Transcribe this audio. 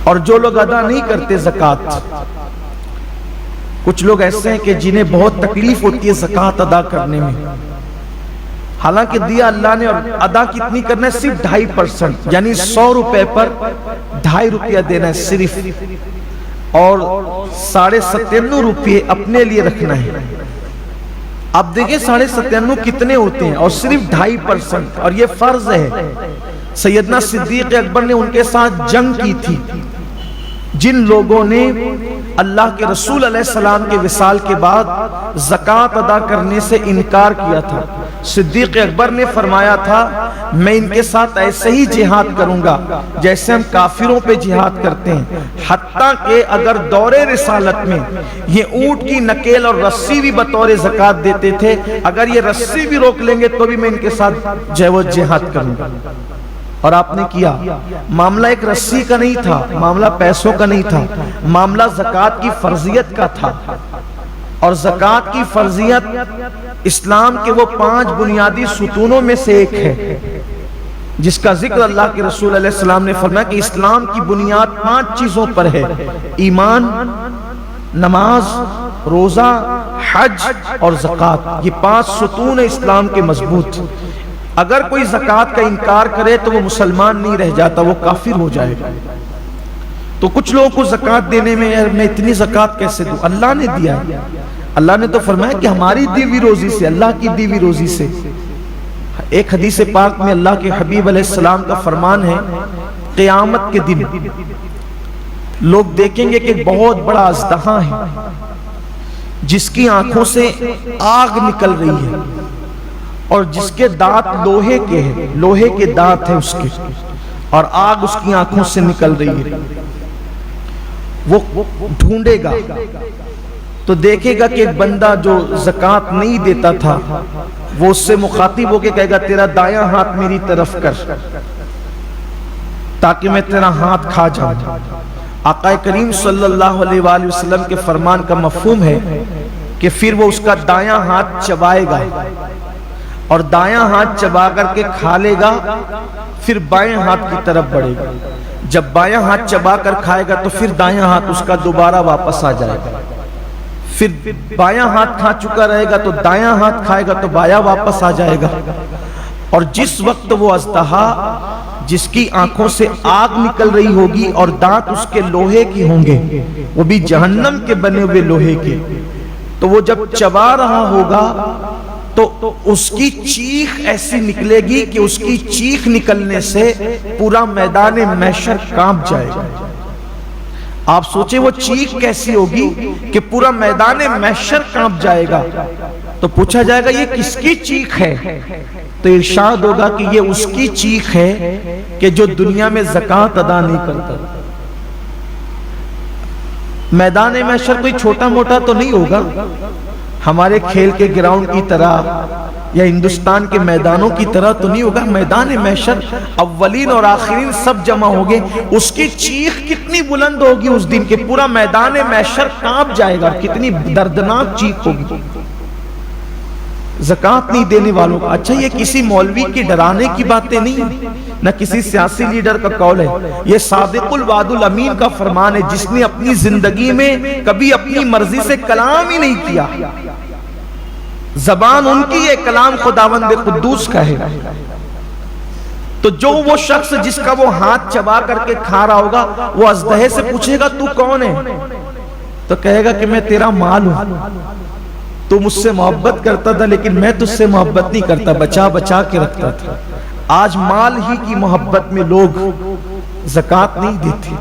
اور جو لوگ ادا نہیں کرتے زکوٰۃ، کچھ لوگ ایسے ہیں کہ جنہیں بہت تکلیف ہوتی ہے زکوٰۃ ادا کرنے میں، حالانکہ دیا اللہ نے، اور ادا کتنی کرنا ہے؟ صرف 2.5%، یعنی 100 روپے پر 2.5 روپیہ دینا ہے صرف، اور 97.5 روپے اپنے لیے رکھنا ہے۔ اب دیکھیں 97.5 کتنے ہوتے ہیں، اور صرف 2.5%، اور یہ فرض ہے۔ سیدنا صدیق اکبر نے ان کے ساتھ جنگ کی تھی جن لوگوں نے اللہ کے رسول علیہ السلام کے وصال کے بعد زکوٰۃ ادا کرنے سے انکار کیا تھا۔ صدیق اکبر نے فرمایا تھا میں ان کے ساتھ ایسے ہی جہاد کروں گا جیسے ہم کافروں پہ جہاد کرتے ہیں، حتیٰ کہ اگر دور رسالت میں یہ اونٹ کی نکیل اور رسی بھی بطور زکوٰۃ دیتے تھے، اگر یہ رسی بھی روک لیں گے تو بھی میں ان کے ساتھ جہاد کروں گا۔ اور آپ نے کیا۔ معاملہ ایک رسی کا نہیں تھا، معاملہ پیسوں کا نہیں تھا، معاملہ زکوٰۃ کی فرضیت کا تھا۔ اور زکوٰۃ کی فرضیت اسلام کے وہ 5 بنیادی ستونوں میں سے ایک ہے جس کا ذکر اللہ کے رسول علیہ السلام نے فرمایا کہ اسلام کی بنیاد 5 چیزوں پر ہے: ایمان، نماز، روزہ، حج اور زکوٰۃ۔ یہ 5 ستون ہیں اسلام کے مضبوط۔ اگر کوئی زکوٰۃ کا انکار کرے تو وہ مسلمان نہیں رہ جاتا، وہ کافر ہو جائے گا۔ تو کچھ لوگوں کو زکوٰۃ دینے میں میں اتنی زکوٰۃ کیسے دوں؟ اللہ نے دیا ہے۔ اللہ نے تو فرمایا کہ ہماری دی ہوئی روزی سے، اللہ کی دی ہوئی روزی سے۔ ایک حدیث پاک میں اللہ کے حبیب علیہ السلام کا فرمان ہے، قیامت کے دن لوگ دیکھیں گے کہ بہت بڑا اژدہا ہے جس کی آنکھوں سے آگ نکل رہی ہے، اور جس کے دانت لوہے کے ہیں، لوہے کے دانت ہیں اس کے، اور آگ اس کی آنکھوں سے نکل رہی ہے۔ وہ ڈھونڈے گا تو دیکھے گا کہ ایک بندہ جو زکوٰۃ نہیں دیتا تھا، وہ اس سے مخاطب ہو کے کہے گا تیرا دایاں ہاتھ میری طرف کر تاکہ میں تیرا ہاتھ کھا جاؤں۔ آقا کریم صلی اللہ علیہ وآلہ وسلم کے فرمان کا مفہوم ہے کہ پھر وہ اس کا دایاں ہاتھ چبائے گا، اور دایاں ہاتھ چبا کر کے کھا لے گا، پھر بائیں ہاتھ کی طرف بڑھے گا۔ جب بایاں ہاتھ چبا کر کھائے گا تو پھر دایاں ہاتھ اس کا دوبارہ واپس آ جائے گا، پھر بایاں ہاتھ کھا چکا رہے گا تو دایاں ہاتھ کھائے گا تو بایاں واپس آ جائے گا۔ اور جس وقت وہ اژدہا جس کی آنکھوں سے آگ نکل رہی ہوگی اور دانت اس کے لوہے کی ہوں گے، وہ بھی جہنم کے بنے ہوئے لوہے کے، تو وہ جب چبا رہا ہوگا تو اس کی چیخ ایسی نکلے گی کہ اس کی چیخ نکلنے سے پورا میدان محشر کانپ جائے گا۔ آپ سوچیں وہ چیخ کیسی ہوگی کہ پورا میدان محشر کانپ جائے گا۔ تو پوچھا جائے گا یہ کس کی چیخ ہے؟ تو ارشاد ہوگا کہ یہ اس کی چیخ ہے کہ جو دنیا میں زکوٰۃ ادا نہیں کرتا۔ میدان محشر کوئی چھوٹا موٹا تو نہیں ہوگا، ہمارے کھیل کے گراؤنڈ کی طرح یا ہندوستان کے میدانوں کی طرح تو نہیں ہوگا۔ میدان محشر اولین اور آخرین سب جمع ہوگے، اس کی چیخ کتنی بلند ہوگی اس دن کہ پورا میدان محشر کانپ جائے گا، کتنی دردناک چیخ ہوگی زکوٰۃ نہیں دینے والوں کا۔ اچھا یہ کسی مولوی کی ڈرانے کی باتیں نہیں، نہ کسی سیاسی لیڈر کا قول ہے، یہ صادق الوعد الامین کا فرمان ہے جس نے اپنی زندگی میں کبھی اپنی مرضی سے کلام ہی نہیں کیا۔ زبان ان کی ہے، کلام خداوند قدوس کا ہے۔ تو جو وہ شخص جس کا وہ ہاتھ چبا کر کے کھا رہا ہوگا، وہ اژدہے سے پوچھے گا تو کون ہے؟ تو کہے گا کہ میں تیرا مال ہوں، تو مجھ سے محبت کرتا تھا لیکن میں تجھ سے محبت نہیں کرتا، بچا بچا کے رکھتا تھا۔ آج مال ہی کی محبت میں لوگ زکوٰۃ نہیں دیتے۔